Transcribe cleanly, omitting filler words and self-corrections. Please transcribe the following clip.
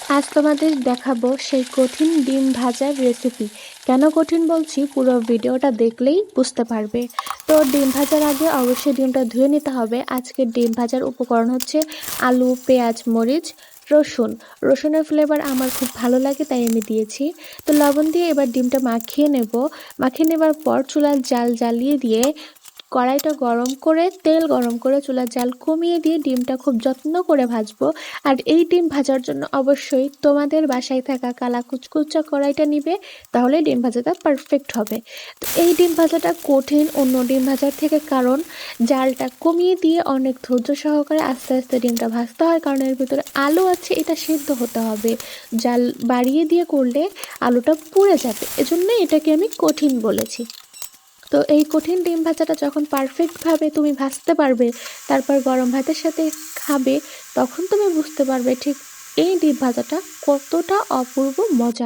আজ তোমাদের দেখাবো সেই কঠিন ডিম ভাজার রেসিপি। কেন কঠিন বলছি, পুরো ভিডিওটা দেখলেই বুঝতে পারবে। তো ডিম ভাজার আগে অবশ্যই ডিমটা ধুয়ে নিতে হবে। আজকের ডিম ভাজার উপকরণ হচ্ছে আলু, পেঁয়াজ, মরিচ, রসুন। রসুনের ফ্লেভার আমার খুব ভালো লাগে, তাই আমি দিয়েছি। তো লবণ দিয়ে এবার ডিমটা মাখিয়ে নেব। মাখিয়ে নেবার পর চুলার জাল জ্বালিয়ে দিয়ে কড়াইটা গরম করে তেল গরম করে চুলার জাল কমিয়ে দিয়ে ডিমটা খুব যত্ন করে ভাজবো। আর এই ডিম ভাজার জন্য অবশ্যই তোমাদের বাসায় থাকা কালা কুচকুচা কড়াইটা নিবে, তাহলে ডিম ভাজাটা পারফেক্ট হবে। তো এই ডিম ভাজাটা কঠিন অন্য ডিম ভাজার থেকে, কারণ জালটা কমিয়ে দিয়ে অনেক ধৈর্য সহকারে আস্তে আস্তে ডিমটা ভাজতে হয়, কারণ এর ভিতরে আলু আছে, এটা সিদ্ধ হতে হবে। জাল বাড়িয়ে দিয়ে করলে আলুটা পুড়ে যাবে, এজন্যই এটাকে আমি কঠিন বলেছি। তো এই কঠিন ডিম ভাজাটা যখন পারফেক্টভাবে তুমি ভাজতে পারবে, তারপর গরম ভাতের সাথে খাবে, তখন তুমি বুঝতে পারবে ঠিক এই ডিম ভাজাটা কতটা অপূর্ব মজা।